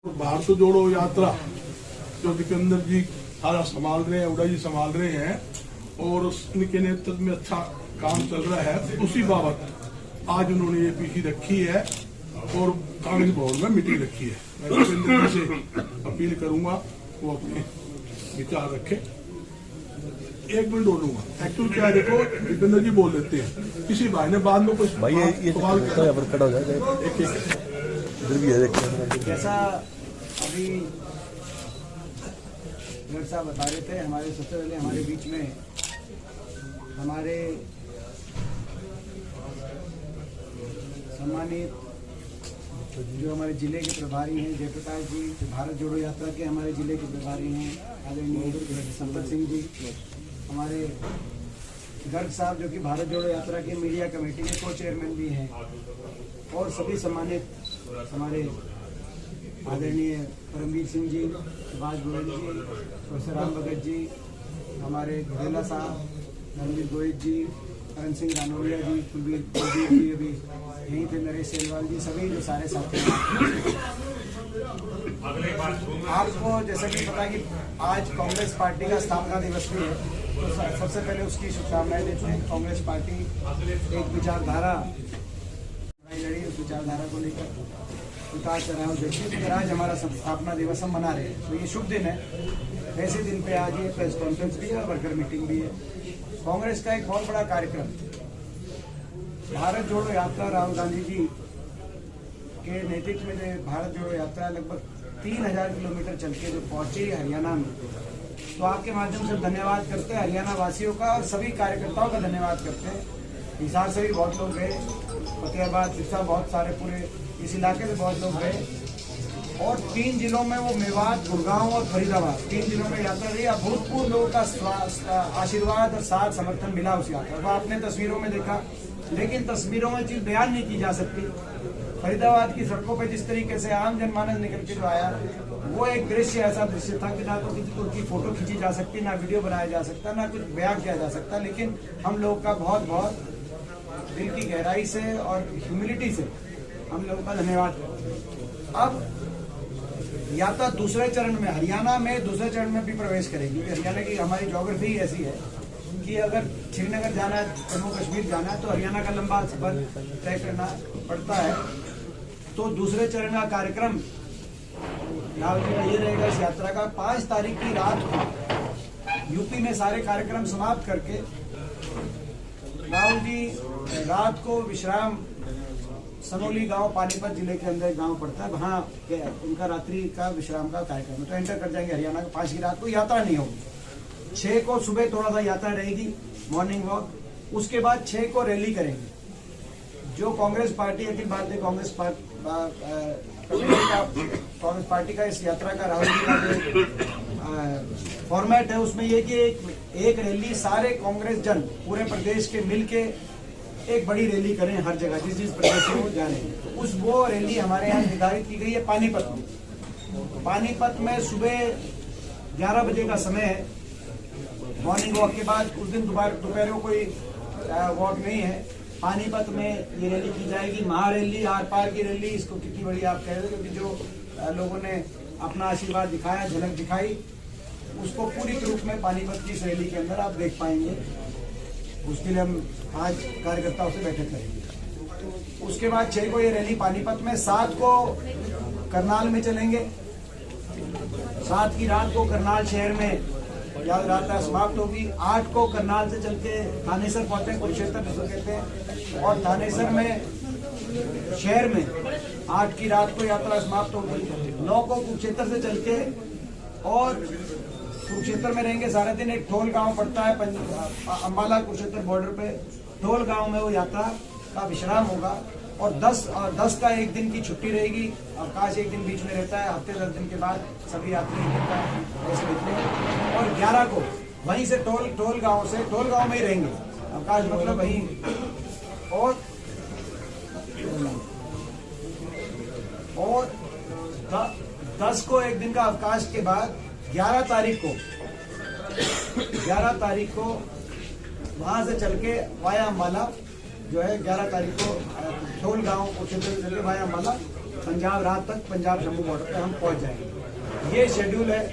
भारत जोड़ो यात्रा जो दीपेंद्र जी सारा संभाल रहे हैं, उड़ा जी संभाल रहे हैं और उनके नेतृत्व में अच्छा काम चल रहा है। उसी बाबत आज उन्होंने ये पीसी रखी है और कांग्रेस भवन में मीटिंग रखी है। मैं दीपेंद्र जी से अपील करूंगा वो अपने विचार रखे। एक मिनट बोलूंगा। एक्चुअली क्या है, देखो दीपेंद्र जी बोल लेते हैं, किसी भाई ने बाद में कुछ सवाल जैसा अभी डॉक्टर साहब बता रहे थे, हमारे सबसे पहले हमारे बीच में हमारे सम्मानित जो हमारे जिले के प्रभारी हैं जयप्रकाश जी, भारत जोड़ो यात्रा के हमारे जिले के प्रभारी हैं आदरणीय संपत सिंह जी, हमारे गर्ग साहब जो कि भारत जोड़ो यात्रा की मीडिया कमेटी के को चेयरमैन भी हैं, और सभी सम्मानित हमारे आदरणीय परमवीर सिंह जी, सुभाष गोयल जी, प्रोफेसर राम भगत जी, हमारे घरेला साहब, रणवीर गोयल जी, करण सिंह रानौलिया जी, कुलवीर जी अभी यहीं थे, नरेश सेलवाल जी, सभी जो सारे साथी आपको जैसा कि पता है कि आज कांग्रेस पार्टी का स्थापना दिवस भी है, तो सबसे पहले उसकी शुभकामनाएं देते हैं। कांग्रेस पार्टी एक विचारधारा लड़ी, उस विचारधारा को लेकर उतार चढ़ाव देखिए। तो आज हमारा स्थापना दिवस हम मना रहे हैं, तो ये शुभ दिन है। ऐसे दिन पे आज ये प्रेस कॉन्फ्रेंस भी है, वर्कर मीटिंग भी है। कांग्रेस का एक बहुत बड़ा कार्यक्रम भारत जोड़ो यात्रा, राहुल गांधी जी के नेतृत्व में जो भारत जोड़ो यात्रा लगभग 3000 किलोमीटर चल के जो पहुंची हरियाणा में, तो आपके माध्यम से धन्यवाद करते हैं हरियाणा वासियों का और सभी कार्यकर्ताओं का धन्यवाद करते हैं। हिसार से भी बहुत लोग गए, फतेहाबाद, सिरसा, बहुत सारे पूरे इस इलाके से बहुत लोग गए, और 3 जिलों में वो मेवात, गुड़गांव और फरीदाबाद 3 जिलों में यात्रा रही। अभूतपूर्व लोगों का आशीर्वाद और साथ समर्थन मिला उस यात्रा को, आपने तस्वीरों में देखा, लेकिन तस्वीरों में चीज बयान नहीं की जा सकती। फरीदाबाद की सड़कों पे जिस तरीके से आम जनमानस निकल के जो आया, वो एक दृश्य ऐसा दृश्य था कि ना तो किसी को उनकी फोटो खींची जा सकती, ना वीडियो बनाया जा सकता, ना कुछ बयान किया जा सकता। लेकिन हम लोग का बहुत बहुत दिल की गहराई से और ह्यूमिलिटी से हम लोगों का धन्यवाद करते हैं। अब यात्रा दूसरे चरण में हरियाणा में दूसरे चरण में भी प्रवेश करेगी। हरियाणा की हमारी ज्योग्राफी ऐसी है कि अगर श्रीनगर जाना है, जम्मू कश्मीर जाना है, तो हरियाणा का लंबा सफर तय करना पड़ता है। तो दूसरे चरण का कार्यक्रम राहुल जी का ये रहेगा इस यात्रा का। 5 तारीख की रात को यूपी में सारे कार्यक्रम समाप्त करके राहुल जी रात को विश्राम सनोली गांव, पानीपत जिले के अंदर गांव पड़ता है, वहां उनका रात्रि का विश्राम का कार्यक्रम है। तो एंटर कर जाएंगे हरियाणा का। 5 की रात को यात्रा नहीं होगी। 6 को सुबह थोड़ा सा यात्रा रहेगी, मॉर्निंग वॉक। उसके बाद 6 को रैली करेंगे। जो कांग्रेस पार्टी, अखिल भारतीय कांग्रेस पार्टी का इस यात्रा का राहुल जी का जो फॉर्मेट है, उसमें ये कि एक रैली सारे कांग्रेस जन पूरे प्रदेश के मिलके एक बड़ी रैली करें हर जगह, जिस प्रदेश में वो जा रहे हैं। तो वो रैली हमारे यहाँ निर्धारित की गई है पानीपत में। पानीपत में सुबह 11 बजे का समय है मॉर्निंग वॉक के बाद। उस दिन दोपहर को कोई वॉक नहीं है। पानीपत में ये रैली की जाएगी, महारैली, आर पार की रैली। इसको कितनी बड़ी आप कह रहे हो, क्योंकि जो लोगों ने अपना आशीर्वाद दिखाया, झलक दिखाई, उसको पूरी रूप में पानीपत की इस रैली के अंदर आप देख पाएंगे। उसके लिए हम आज कार्यकर्ताओं से बैठक करेंगे। उसके बाद 6 को ये रैली पानीपत में, 7 को करनाल में चलेंगे। 7 की रात को करनाल शहर में यात्रा समाप्त होगी। 8 को करनाल से चल के थानेसर पहुंचे, कुरुक्षेत्र जिसको कहते हैं, और थानेसर में शहर में 8 की रात को यात्रा समाप्त होगी। 9 को कुरुक्षेत्र से चल के और कुरुक्षेत्र में रहेंगे सारे दिन। एक ठोल गांव पड़ता है अम्बाला कुरुक्षेत्र बॉर्डर पे, ठोल गांव में वो यात्रा का विश्राम होगा। और 10 का एक दिन की छुट्टी रहेगी, अवकाश एक दिन बीच में रहता है। हफ्ते 10 दिन के बाद सभी यात्री ऐसे रहते हैं। और 11 को वहीं से टोल गांव में ही रहेंगे, अवकाश मतलब वहीं। और 10 को एक दिन का अवकाश के बाद 11 तारीख को वहां से चल के वाया अम्बाला जो है 11 तारीख को ठोल गांव कुरुक्षेत्र से चल के वाया अम्बाला पंजाब रात तक पंजाब जम्मू बॉर्डर पे हम पहुंच जाएंगे। ये शेड्यूल है,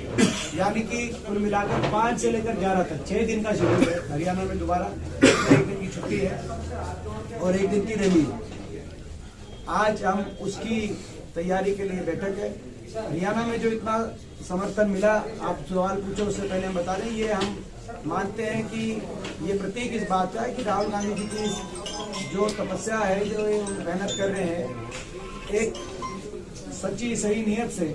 यानी कि कुल मिलाकर 5 से लेकर 11 तक 6 दिन का शेड्यूल है। हरियाणा में दोबारा 1 दिन की छुट्टी है और 1 दिन की रैली है। आज हम उसकी तैयारी के लिए बैठक है। हरियाणा में जो इतना समर्थन मिला, आप सवाल पूछो उससे पहले हम बता दें, ये हम मानते हैं कि ये प्रतीक इस बात का है कि राहुल गांधी जी की जो तपस्या है, जो ये मेहनत कर रहे हैं, एक सच्ची सही नियत से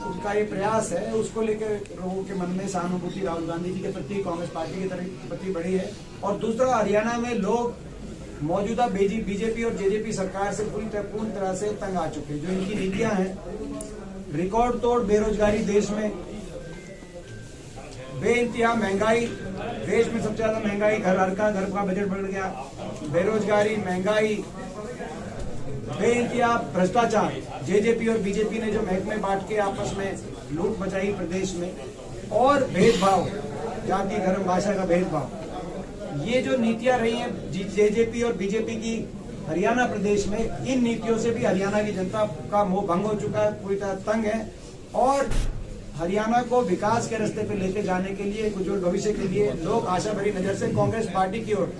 उनका ये प्रयास है, उसको लेकर लोगों के मन में सहानुभूति राहुल गांधी जी के प्रति, कांग्रेस पार्टी के प्रति बढ़ी है। और दूसरा, हरियाणा में लोग मौजूदा बीजेपी और जेजेपी सरकार से पूर्ण तरह से तंग आ चुके हैं। जो इनकी नीतियां हैं, रिकॉर्ड तोड़ बेरोजगारी देश में, बेइंतहा महंगाई, देश में सबसे ज्यादा महंगाई, घर का बजट बढ़ गया, बेरोजगारी, महंगाई, बेइंतहा भ्रष्टाचार, जेजेपी और बीजेपी ने जो महकमे बांट के आपस में लूट मचाई प्रदेश में, और भेदभाव, जाति धर्म भाषा का भेदभाव, ये जो नीतियां रही हैं जेजेपी और बीजेपी की हरियाणा प्रदेश में, इन नीतियों से भी हरियाणा की जनता का मोह भंग हो चुका है, पूरी तरह तंग है। और हरियाणा को विकास के रास्ते पे लेके जाने के लिए, उज्जवल भविष्य के लिए लोग आशा भरी नजर से कांग्रेस पार्टी की ओर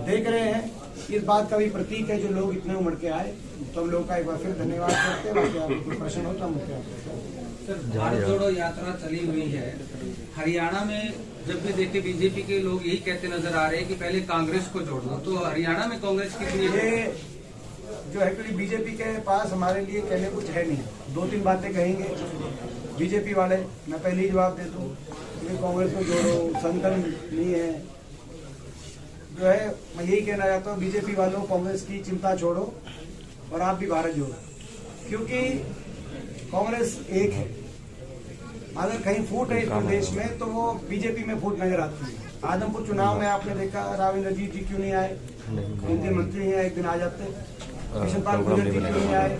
देख रहे हैं। इस बात का भी प्रतीक है जो लोग इतने उमड़ के आए। तो हम लोग का एक बार फिर धन्यवाद करते हैं। बाकी आपको कोई प्रश्न हो तो हम सर, भारत जोड़ो यात्रा चली हुई है हरियाणा में, जब भी देखे बीजेपी के लोग यही कहते नजर आ रहे हैं कि पहले कांग्रेस को जोड़ दो, तो हरियाणा में कांग्रेस कितनी ये जो है कि बीजेपी के पास हमारे लिए कहने कुछ है नहीं। 2-3 बातें कहेंगे बीजेपी वाले, मैं पहले ही जवाब दे दूं कि कांग्रेस को जोड़ो, संगठन नहीं है। जो है मैं यही कहना चाहता हूँ, बीजेपी वालों कांग्रेस की चिंता छोड़ो और आप भी भारत जोड़ो, क्योंकि कांग्रेस एक है। अगर कहीं फूट है इस प्रदेश में तो वो बीजेपी में फूट नजर आती है। आदमपुर चुनाव में आपने देखा राव इंद्रजीत जी क्यों नहीं आए, केंद्रीय मंत्री हैं, एक दिन आ जाते। कृष्ण पाल गुर्जर जी क्यों नहीं आए,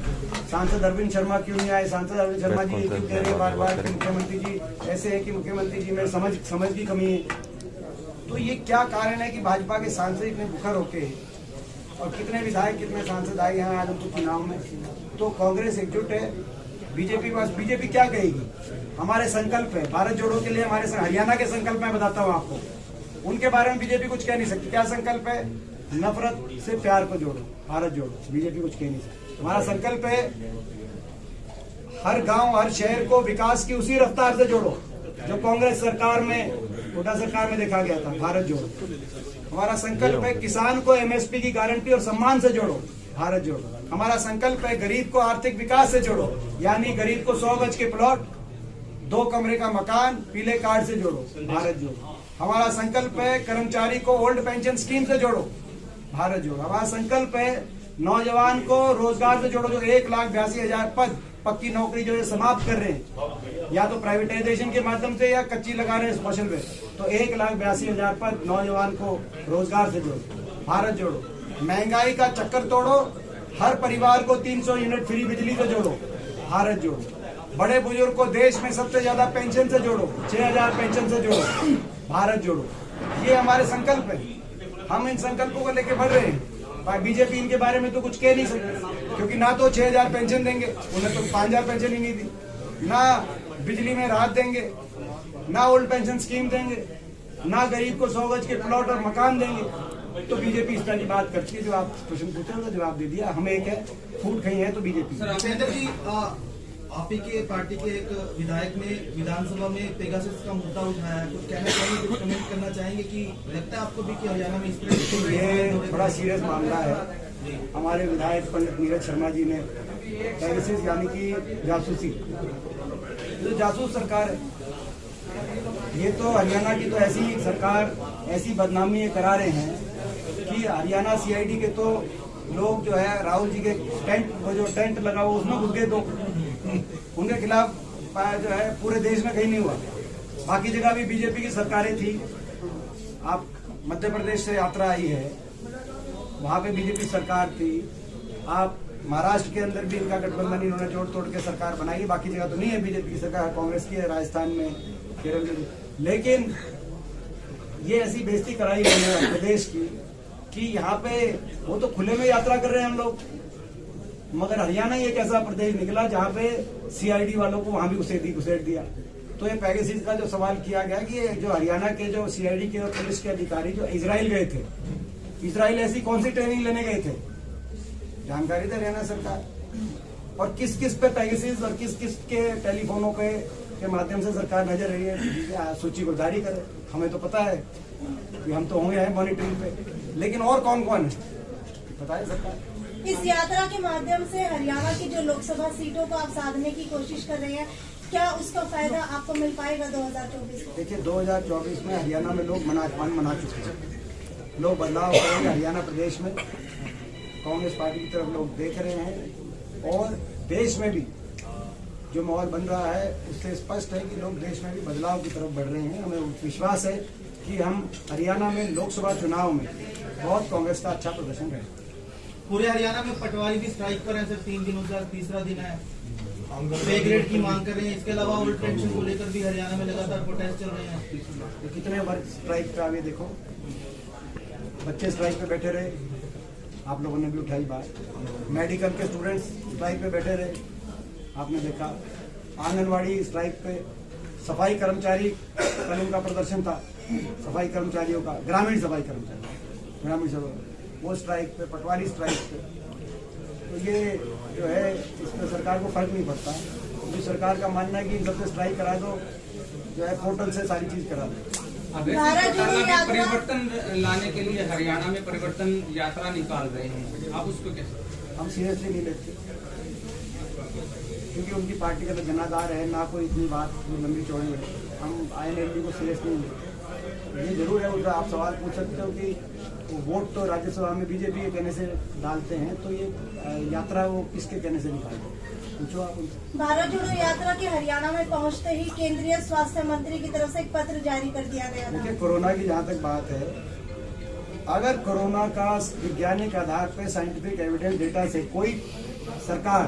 सांसद अरविंद शर्मा क्यों नहीं आए। सांसद अरविंद शर्मा जी क्यों कह रहे हैं बार बार कि मुख्यमंत्री जी ऐसे है कि मुख्यमंत्री जी में समझ की कमी है। तो ये क्या कारण है कि भाजपा के सांसद इतने बुखर होके, और कितने विधायक कितने सांसद आए यहाँ आदमपुर चुनाव में। तो कांग्रेस एकजुट है। बीजेपी क्या कहेगी, हमारे संकल्प है भारत जोड़ो के लिए, हमारे हरियाणा के संकल्प मैं बताता हूँ आपको। उनके बारे में बीजेपी कुछ कह नहीं सकती। क्या संकल्प है? नफरत से प्यार को जोड़ो, भारत जोड़ो। बीजेपी कुछ कह नहीं सकती। हमारा संकल्प है हर गांव हर शहर को विकास की उसी रफ्तार से जोड़ो जो कांग्रेस सरकार में, कोटा सरकार में देखा गया था, भारत जोड़ो। हमारा संकल्प है किसान को एमएसपी की गारंटी और सम्मान से जोड़ो, भारत जोड़ो। हमारा संकल्प है गरीब को आर्थिक विकास से जोड़ो, यानी गरीब को 100 गज के प्लॉट, 2 कमरे का मकान, पीले कार्ड से जोड़ो, भारत जोड़ो। हमारा संकल्प है कर्मचारी को ओल्ड पेंशन स्कीम से जोड़ो, भारत जोड़ो। हमारा संकल्प है नौजवान को रोजगार से जोड़ो, जो 1,82,000 पद पक्की नौकरी जो है समाप्त कर रहे हैं, या तो प्राइवेटाइजेशन के माध्यम से या कच्ची लगा रहे हैं सोशल पे। तो 1,82,000 पद नौजवान को रोजगार से जोड़ो, भारत जोड़ो। महंगाई का चक्कर तोड़ो, हर परिवार को 300 यूनिट फ्री बिजली से जोड़ो, भारत जोड़ो। बड़े बुजुर्ग को देश में सबसे ज्यादा पेंशन से जोड़ो, 6,000 पेंशन से जोड़ो, भारत जोड़ो। ये हमारे संकल्प है। हम इन संकल्पों को लेके बढ़ रहे हैं। बीजेपी इनके बारे में तो कुछ कह नहीं सकते, क्योंकि ना तो 6,000 पेंशन देंगे, उन्हें तो 5,000 पेंशन ही नहीं दी, ना बिजली में राहत देंगे, ना ओल्ड पेंशन स्कीम देंगे, ना गरीब को 100 गज के प्लॉट और मकान देंगे। तो बीजेपी इस तरह की बात करती है। जो आप क्वेश्चन पूछे उसका जवाब दे दिया। हम एक है, फूट कहीं है तो बीजेपी। उपेंद्र जी, आप ही के पार्टी के एक विधायक ने विधानसभा में पेगासस का मुद्दा उठाया है, कुछ कहना चाहेंगे, कुछ कमेंट करना चाहेंगे कि लगता है आपको भी कि हरियाणा में इस पर ये बड़ा सीरियस मामला है। हमारे विधायक पंडित नीरज शर्मा जी ने पेगासस यानी कि जासूसी, जो जासूस सरकार है, ये तो हरियाणा की तो ऐसी सरकार ऐसी बदनामी ये करा रहे हैं कि हरियाणा सीआईडी के तो लोग जो है राहुल जी के टेंट, वो जो टेंट लगा हुआ उसमें घुस गए, तो उनके खिलाफ जो है पूरे देश में कहीं नहीं हुआ। बाकी जगह भी बीजेपी की सरकारें थी। आप मध्य प्रदेश से यात्रा आई है, वहां पे बीजेपी सरकार थी। आप महाराष्ट्र के अंदर भी इनका गठबंधन इन्होंने जोड़ तोड़ के सरकार बनाई है। बाकी जगह तो नहीं है बीजेपी की सरकार, कांग्रेस की है, राजस्थान में, केरल में। लेकिन ये ऐसी बेइज्जती कराई गई है प्रदेश की कि यहाँ पे वो तो खुले में यात्रा कर रहे हैं हम लोग। मगर हरियाणा एक ऐसा प्रदेश निकला जहाँ पे सीआईडी वालों को वहां भी घुसेड़ दिया। तो ये पेगासस का जो सवाल किया गया कि ये जो हरियाणा के जो सीआईडी के और पुलिस के अधिकारी जो इजराइल गए थे, इजराइल ऐसी कौन सी ट्रेनिंग लेने गए थे, जानकारी दे हरियाणा सरकार। और किस किस पे पेगासस और किस किस के टेलीफोनों पे के माध्यम से सरकार नजर रही है, सूची को जारी करे। हमें तो पता है कि हम तो होंगे मॉनिटरिंग पे, लेकिन और कौन कौन है बताए सरकार। इस यात्रा के माध्यम से हरियाणा की जो लोकसभा सीटों को आप साधने की कोशिश कर रहे हैं, क्या उसका फायदा आपको मिल पाएगा 2024 में? देखिए 2024 में हरियाणा में लोग मन मना चुके हैं, लोग बदलाव करेंगे हरियाणा प्रदेश में। कांग्रेस पार्टी की तरफ लोग देख रहे हैं और देश में भी जो माहौल बन रहा है उससे स्पष्ट है कि लोग देश में भी बदलाव की तरफ बढ़ रहे हैं। हमें विश्वास है कि हम हरियाणा में लोकसभा चुनाव में बहुत कांग्रेस का अच्छा प्रदर्शन करेंगे। पूरे हरियाणा में पटवारी भी स्ट्राइक पर है सर, 3 दिनों का तीसरा दिन है, पे ग्रेड की मांग कर रहे हैं। इसके अलावा ओल्ड पेंशन को लेकर भी हरियाणा में लगातार प्रोटेस्ट चल रहे हैं। तो कितने वर्ग स्ट्राइक पे अभी देखो, बच्चे स्ट्राइक पे बैठे रहे, आप लोगों ने भी उठाई बात। मेडिकल के स्टूडेंट्स स्ट्राइक पे बैठे रहे, आपने देखा। आंगनवाड़ी स्ट्राइक पे, सफाई कर्मचारी कल उनका प्रदर्शन था, सफाई कर्मचारियों का, ग्रामीण सफाई कर्मचारी, ग्रामीण सफाई वो स्ट्राइक पे, पटवारी स्ट्राइक पे। तो ये जो है इसमें सरकार को फर्क नहीं पड़ता। क्योंकि सरकार का मानना है कि इन सबसे स्ट्राइक करा दो, जो है पोर्टल से सारी चीज करा दो। परिवर्तन लाने के लिए हरियाणा में परिवर्तन यात्रा निकाल रहे हैं, आप उसको कैसे? हम सीरियसली नहीं लेते, क्योंकि उनकी पार्टी का तो जनाधार है ना, कोई इतनी बात लंबी चौड़ी है। हम INLD को सीरियसली नहीं लेते। ये जरूर है, उनका आप सवाल पूछ सकते हो कि वोट तो राज्यसभा में बीजेपी के कहने से डालते हैं, तो ये यात्रा वो किसके कहने से निकालते हैं, पूछो आप उनसे। भारत जोड़ो यात्रा के हरियाणा में पहुंचते ही केंद्रीय स्वास्थ्य मंत्री की तरफ से एक पत्र जारी कर दिया गया था। देखिए कोरोना की जहाँ तक बात है, अगर कोरोना का वैज्ञानिक आधार पर साइंटिफिक एविडेंस डेटा से कोई सरकार,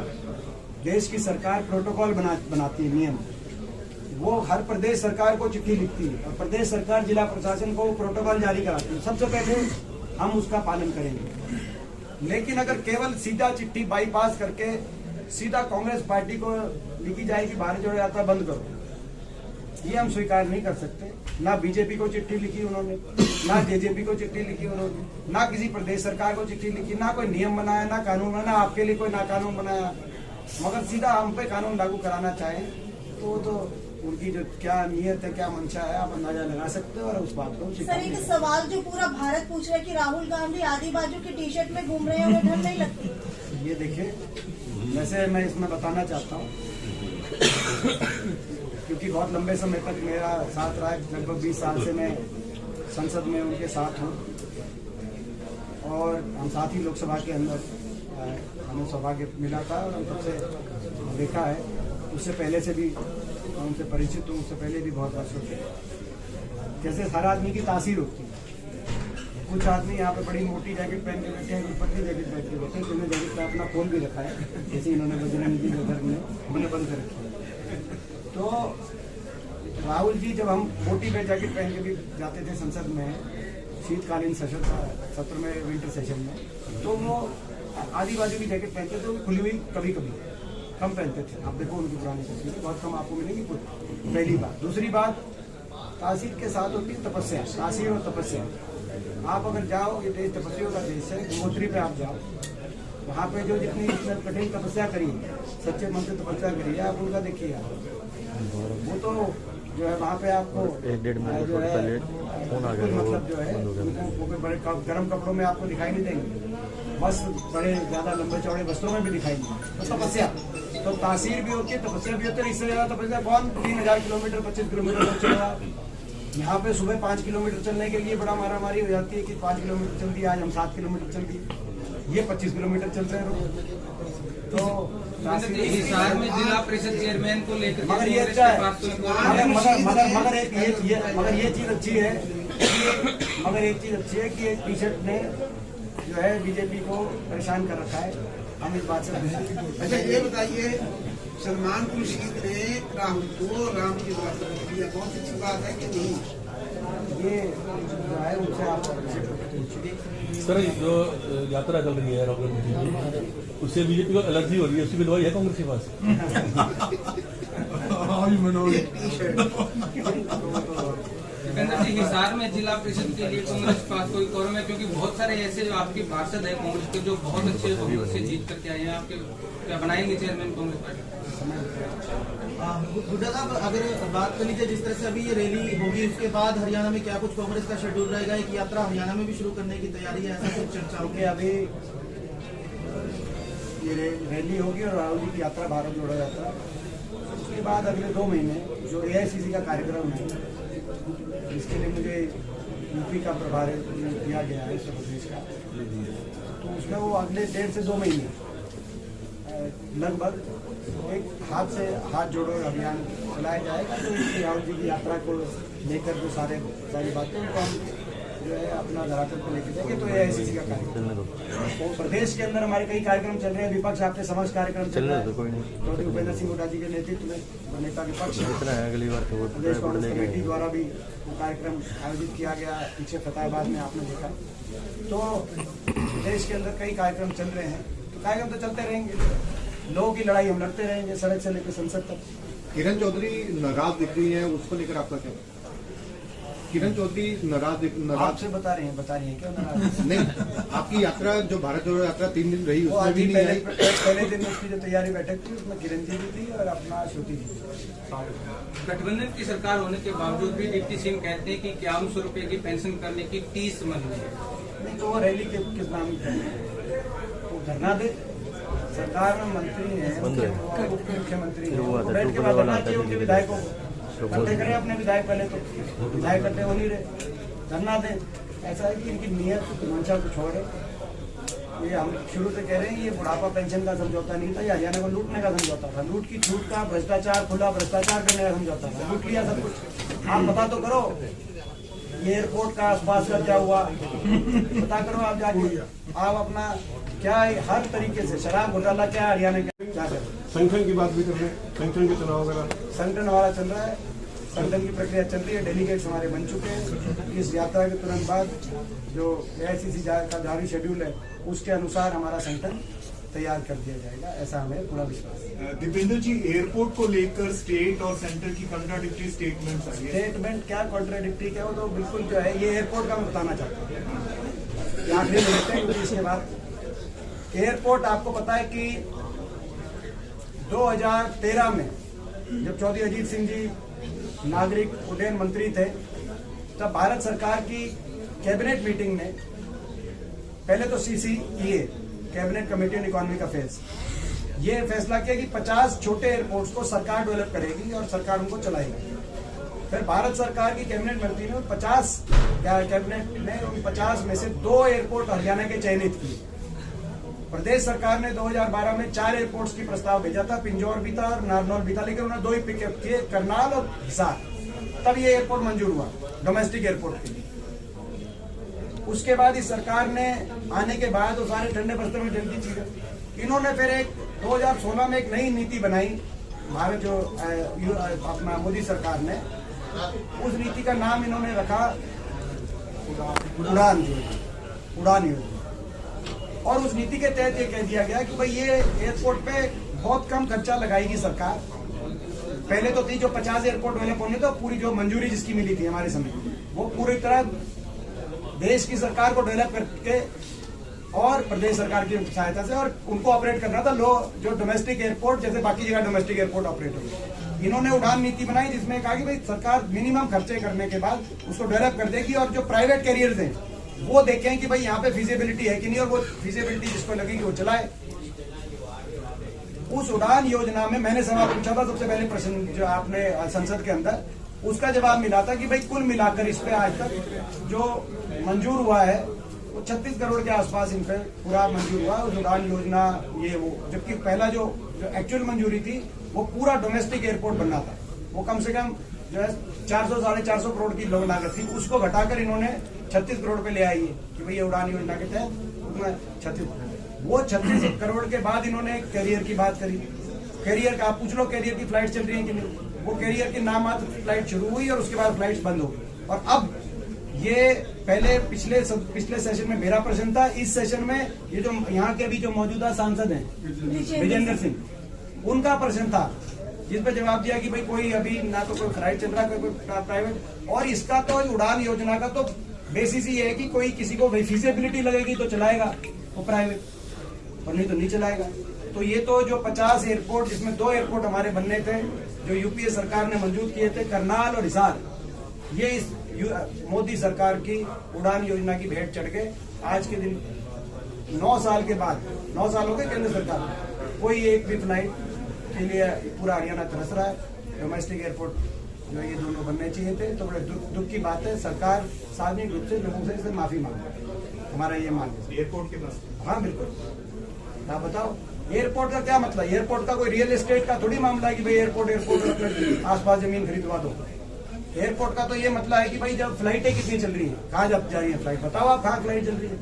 देश की सरकार प्रोटोकॉल बनाती है, नियम, वो हर प्रदेश सरकार को चिट्ठी लिखती है और प्रदेश सरकार जिला प्रशासन को प्रोटोकॉल जारी कराती है। सबसे पहले हम उसका पालन करेंगे। लेकिन अगर केवल सीधा चिट्ठी बाईपास करके सीधा कांग्रेस पार्टी को लिखी जाए कि भारत जोड़ो यात्रा बंद करो, ये हम स्वीकार नहीं कर सकते। ना बीजेपी को चिट्ठी लिखी उन्होंने, ना जेजेपी को चिट्ठी लिखी उन्होंने, ना किसी प्रदेश सरकार को चिट्ठी लिखी, ना कोई नियम बनाया, ना कानून बनाया, आपके लिए कोई ना कानून बनाया। मगर सीधा हम पे कानून लागू कराना चाहें तो उनकी जो क्या नियत है, क्या मंशा है, आप अंदाजा लगा सकते हो। और उस बात को सर, एक सवाल जो पूरा भारत पूछ रहा है कि राहुल गांधी आदि बाजू की टी-शर्ट में घूम रहे हैं, उन्हें ढंग नहीं लगती? ये देखिए, वैसे मैं इसमें बताना चाहता हूँ क्योंकि बहुत लंबे समय तक मेरा साथ रहा है, लगभग 20 साल से मैं संसद में उनके साथ हूँ और हम साथ ही लोकसभा के अंदर हमें सौभाग्य मिला था और तब से देखा है। उससे पहले से भी उनसे परिचित हूँ, उससे पहले भी बहुत वर्षों से। जैसे हर आदमी की तासीर होती है, कुछ आदमी यहाँ पे बड़ी मोटी जैकेट पहन के बैठे हैं, कुछ पतली जैकेट पहन के बैठे हैं, जिन्होंने जैकेट पे अपना फोन भी रखा है, जैसे इन्होंने बजरंग जी उधर में उन्हें बंद कर रखा है। तो राहुल जी जब हम मोटी जैकेट पहन के भी जाते थे संसद में, शीतकालीन सत्र में, विंटर सेशन में, तो वो आधी बाजू की जैकेट पहनते थे, वो खुली हुई कभी कभी कम पहनते थे। आप देखो उनकी पुरानी तस्वीर बहुत कम आपको मिलेगी। पहली बात। दूसरी बात, तासीर के साथ होती है तपस्या, तासीर और तपस्या। आप अगर जाओ, ये देश तपस्वियों का देश है, गंगोत्री पे आप जाओ, वहाँ पे जो जितनी कठिन तपस्या करी, सच्चे मन से तपस्या करी है, आप उनका देखिए। वो तो जो है वहाँ पे आपको जो है मतलब जो है वो बड़े गर्म कपड़ों में आपको दिखाई नहीं देंगे, बस बड़े ज्यादा लंबे चौड़े वस्त्रों में भी दिखाई नहीं। तो तपस्या, तो तासीर भी होती है, तपस्या भी होती है। इससे ज्यादा तपस्या कौन 3000 किलोमीटर 25 किलोमीटर चलेगा। यहाँ पे सुबह 5 किलोमीटर चलने के लिए बड़ा मारामारी हो जाती है कि 5 किलोमीटर चल दिया, आज हम 7 किलोमीटर चल दिए, ये 25 किलोमीटर चल रहे हैं। तो हिसार में जिला परिषद चेयरमैन को लेकर मगर ये अच्छा है, मगर ये चीज अच्छी है, मगर एक चीज अच्छी है कि एक टी-शर्ट ने जो है बीजेपी को परेशान कर रखा है। हम इस बात से अच्छा ये बताइए, सलमान खुर्शीद ने राहुल को राम की बात कर दिया, बहुत अच्छी बात है कि नहीं? ये जो है उनसे आप सर जो यात्रा चल रही है राहुल गांधी की, उससे बीजेपी को एलर्जी हो रही है, उसकी कोई दवाई है कांग्रेस के पास? सिकंदर जी, हिसार में जिला परिषद के लिए कांग्रेस के पास कोई कोरम है? क्योंकि बहुत सारे ऐसे जो आपके पार्षद है कांग्रेस के जो बहुत अच्छे बहुमत से जीत करके आए हैं, आपके क्या बनाएंगे चेयरमैन कांग्रेस पार्टी? हुड्डा साहब, अगर बात कर लीजिए जिस तरह से अभी ये रैली होगी, उसके बाद हरियाणा में क्या कुछ कांग्रेस का शेड्यूल रहेगा? एक यात्रा हरियाणा में भी शुरू करने की तैयारी है, ऐसा कुछ चर्चा होगी? क्योंकि अभी ये रैली होगी और राहुल जी की यात्रा भारत जोड़ो यात्रा, उसके बाद अगले 2 महीने जो AICC का कार्यक्रम है, जिसके लिए मुझे यूपी का प्रभार दिया गया है उत्तर प्रदेश का, तो उसमें वो अगले 1.5 से 2 महीने लगभग एक हाथ से हाथ जोड़ो अभियान चलाया जाएगा। तो इसकी राहुल जी की यात्रा को लेकर जो सारी बातें उनको हम जो है अपना धरातल पर लेके जाएंगे। तो AICC का कार्यक्रम तो प्रदेश के अंदर हमारे कई कार्यक्रम चल रहे हैं। विपक्ष आपके समक्ष कार्यक्रम चल रहा है, चौधरी भूपेंद्र सिंह हुड्डा जी के नेतृत्व में नेता विपक्ष प्रदेश कांग्रेस कमेटी द्वारा भी वो कार्यक्रम आयोजित किया गया पीछे फतेहाबाद में, आपने देखा। तो देश के अंदर कई कार्यक्रम चल रहे हैं, तो कार्यक्रम तो चलते रहेंगे। लोगों की लड़ाई हम लड़ते रहेंगे, सड़क से लेकर संसद तक। किरण चौधरी नाराज दिख रही है, उसको लेकर आपका क्या? किरण चौधरी नाराज आपसे बता रही हैं क्या नाराज? नहीं, आपकी यात्रा जो भारत जोड़ो यात्रा 3 दिन रही, उसमें भी नहीं आई। पहले दिन उसकी जो तैयारी बैठक थी उसमें किरण जी भी थी और अपना श्रुति जी। गठबंधन की सरकार होने के बावजूद भी डिप्टी सिंह कहते हैं कि 5100 रुपए की पेंशन करने की 30 मंजूर है। नहीं तो वो रैली के किस नाम की वो धरना दे। सरकार में मंत्री हैं, उप मुख्यमंत्री हैं, बैठ के बात करना चाहिए उनके विधायकों को। करते करें अपने विधायक, पहले तो विधायक करते हो नहीं रहे, धरना दें। ऐसा है कि इनकी नीयत मंशा कुछ और है। ये हम शुरू से कह रहे हैं, ये बुढ़ापा पेंशन का समझौता नहीं था, ये हरियाणा को लूटने का समझौता था। लूट की छूट का, भ्रष्टाचार, खुला भ्रष्टाचार करने का समझौता था। लूट लिया सब कुछ। आप पता तो करो ये एयरपोर्ट का आसपास का क्या हुआ, पता करो आप जाके। आप अपना क्या है, हर तरीके से शराब घोटाला क्या है हरियाणा का, क्या करें। संगठन की बात भी कर रहे हैं, संगठन के चुनाव वगैरह संगठन हमारा चल रहा है, संगठन की प्रक्रिया चल रही है। डेलीगेट्स हमारे बन चुके हैं। इस यात्रा के तुरंत बाद जो AICC का जारी शेड्यूल है उसके अनुसार हमारा संगठन तैयार कर दिया जाएगा, ऐसा हमें पूरा विश्वास है। दीपेंद्र जी, एयरपोर्ट को लेकर स्टेट और सेंटर की कंट्राडिक्टरी स्टेटमेंट्स आई है। स्टेटमेंट क्या कॉन्ट्राडिक्टरी क्या, वो तो बिल्कुल जो है ये एयरपोर्ट का मैं बताना चाहता हूँ। आखिरी मिनट है क्योंकि इसके बाद एयरपोर्ट आपको पता है कि 2013 में जब चौधरी अजीत सिंह जी नागरिक उड्डयन मंत्री थे, तब भारत सरकार की कैबिनेट मीटिंग में पहले तो CCEA cabinet committee on economic affairs ये फैसला किया कि 50 छोटे एयरपोर्ट्स को सरकार डेवलप करेगी और सरकार उनको चलाएगी। फिर भारत सरकार की कैबिनेट मंत्री ने 50 कैबिनेट ने उन 50 में से 2 एयरपोर्ट हरियाणा के चयनित किए। प्रदेश सरकार ने 2012 में 4 एयरपोर्ट्स की प्रस्ताव भेजा था, पिंजौर भी था और नारनौल भी था, लेकिन उन्होंने 2 ही पिकअप किए, करनाल और हिसार। तब ये एयरपोर्ट मंजूर हुआ डोमेस्टिक एयरपोर्ट के लिए। उसके बाद इस सरकार ने आने के बाद वो सारे ठंडे बस्तर में जल्दी चीजें, इन्होंने फिर एक 2016 में एक नई नीति बनाई, भारत जो अपना मोदी सरकार ने, उस नीति का नाम इन्होंने रखा उड़ान योजना। और उस नीति के तहत ये कह दिया गया कि भाई ये एयरपोर्ट पे बहुत कम खर्चा लगाएगी सरकार। पहले तो थी जो 50 एयरपोर्ट डेवलप होने, तो पूरी जो मंजूरी जिसकी मिली थी हमारे समय, वो पूरी तरह देश की सरकार को डेवलप करके और प्रदेश सरकार की सहायता से, और उनको ऑपरेट करना था जो डोमेस्टिक एयरपोर्ट जैसे बाकी जगह डोमेस्टिक एयरपोर्ट ऑपरेट हो। इन्होंने उड़ान नीति बनाई जिसमें कहा कि भाई सरकार मिनिमम खर्चे करने के बाद उसको डेवलप कर देगी, और जो प्राइवेट कैरियर्स हैं वो देखें कि भाई यहाँ पे फिजिबिलिटी है कि नहीं, और वो फिजिबिलिटी जिसको लगेगी वो चलाए। उस उड़ान योजना में मैंने सवाल पूछा था, सबसे पहले प्रश्न जो आपने संसद के अंदर, उसका जवाब मिला था कि भाई कुल मिलाकर इस पे आज तक जो मंजूर हुआ है वो 36 करोड़ के आसपास इन पे पूरा मंजूर हुआ। उस उड़ान योजना ये वो, जबकि पहला जो एक्चुअल मंजूरी थी वो पूरा डोमेस्टिक एयरपोर्ट बनना था, वो कम से कम जो है 400-450 करोड़ की लोग लागत थी, उसको घटाकर इन्होंने 36 करोड़ पे ले आई है कि भाई ये उड़ान योजना के तहत 36 करोड़ के बाद इन्होंने कैरियर की बात करी। कैरियर का आप पूछ लो, कैरियर की फ्लाइट चल रही है कि नहीं, वो कैरियर की नाम मात्र फ्लाइट शुरू हुई और उसके बाद फ्लाइट्स बंद हो गई। और अब ये पहले पिछले सेशन में मेरा प्रश्न था, इस सेशन में ये जो यहाँ के अभी जो मौजूदा सांसद हैं विजेंद्र सिंह, उनका प्रश्न था, जिस पर जवाब दिया कि भाई कोई अभी ना तो कोई फ्लाइट चल रहा है, कोई प्राइवेट, और इसका तो उड़ान योजना का तो बेसिस ही है कि कोई किसी को फिजिबिलिटी लगेगी तो चलाएगा वो प्राइवेट, और नहीं तो नहीं चलाएगा। तो ये तो जो 50 एयरपोर्ट, जिसमें 2 एयरपोर्ट हमारे बनने थे जो यूपीए सरकार ने मंजूर किए थे, करनाल और हिसार, ये इस मोदी सरकार की उड़ान योजना की भेंट चढ़ के आज के दिन 9 साल के बाद, 9 साल हो गए केंद्र सरकार, कोई एक भी फ्लाइट के लिए पूरा हरियाणा तरस रहा है। डोमेस्टिक एयरपोर्ट जो ये दोनों बनने चाहिए थे, तो बड़े दुख की बात है। सरकार सार्वजनिक रूप से लोगों से इससे माफी मांगे, हमारा ये मांग है एयरपोर्ट के पास। हाँ बिल्कुल, आप बताओ एयरपोर्ट का क्या मतलब? एयरपोर्ट का कोई रियल एस्टेट का थोड़ी मामला है कि भाई एयरपोर्ट अपने आसपास जमीन खरीदवा दो। एयरपोर्ट का तो ये मतलब है कि भाई जब फ्लाइटें कितनी चल रही हैं, कहाँ जब जा रही है फ्लाइट, बताओ आप कहाँ फ्लाइट चल रही है।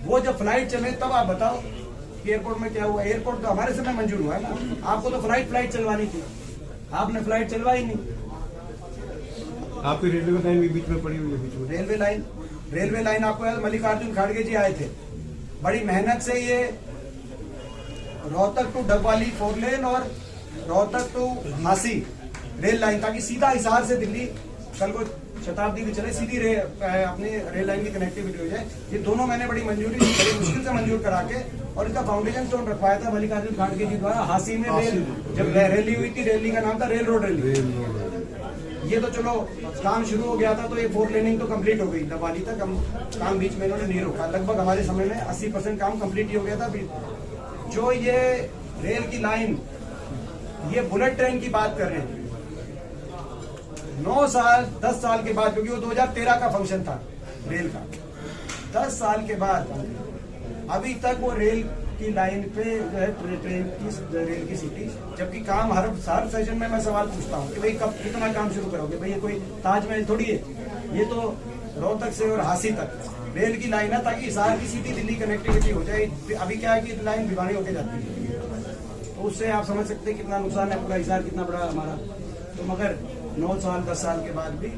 वो जब फ्लाइट चले तब आप बताओ कि एयरपोर्ट में क्या हुआ। एयरपोर्ट तो हमारे समय मंजूर हुआ है ना, आपको तो फ्लाइट चलवानी थी, आपने फ्लाइट चलवाई नहीं। आपकी रेलवे लाइन भी बीच में पड़ी हुई है, बीच में रेलवे लाइन आपको याद, मल्लिकार्जुन खड़गे जी आए थे, बड़ी मेहनत से ये रोहतक टू डबवाली 4 लेन और Rohtak to Jhansi rail line, ताकि सीधा हिसार से दिल्ली कल को शताब्दी भी चले, सीधी अपनी रेल लाइन की कनेक्टिविटी हो जाए। ये दोनों मैंने बड़ी मुश्किल से मंजूर करा के, और इसका फाउंडेशन स्टोन रखवाया था मल्लिकार्जुन खड़गे जी द्वारा। हांसी में जब रैली हुई थी, रैली का नाम था रेल रोड रैली। ये तो चलो काम शुरू हो गया था, तो ये 4 लेनिंग तो कंप्लीट हो गई डबवाली तक, हम काम बीच में इन्होंने नहीं रोका। लगभग हमारे समय में 80% काम कंप्लीट ही हो गया था। जो ये रेल की लाइन, ये बुलेट ट्रेन की बात कर रहे हैं, 9 साल 10 साल के बाद, क्योंकि वो 2013 का फंक्शन था रेल का, 10 साल के बाद अभी तक वो रेल की लाइन पे जो है रेल की सिटी, जबकि काम हर सेशन में मैं सवाल पूछता हूँ कि भाई कब कितना काम शुरू करोगे। भाई ये कोई ताजमहल थोड़ी है, ये तो रोहतक से और हांसी तक रेल की लाइन है, ताकि हिसार की सीधी दिल्ली कनेक्टिविटी हो जाए। अभी क्या है कि लाइन भिवानी होके जाती है, तो उससे आप समझ सकते हैं कितना नुकसान है, पूरा हिसार कितना बड़ा हमारा। तो मगर 9 साल 10 साल के बाद भी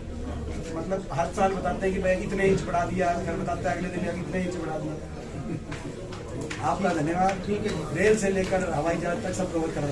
मतलब हर साल बताते हैं कि भाई इतने इंच बढ़ा दिया, फिर बताते हैं अगले दिन इतने इंच बढ़ा दिया। आपका धन्यवाद। ठीक है, रेल से लेकर हवाई जहाज तक सब कवर करा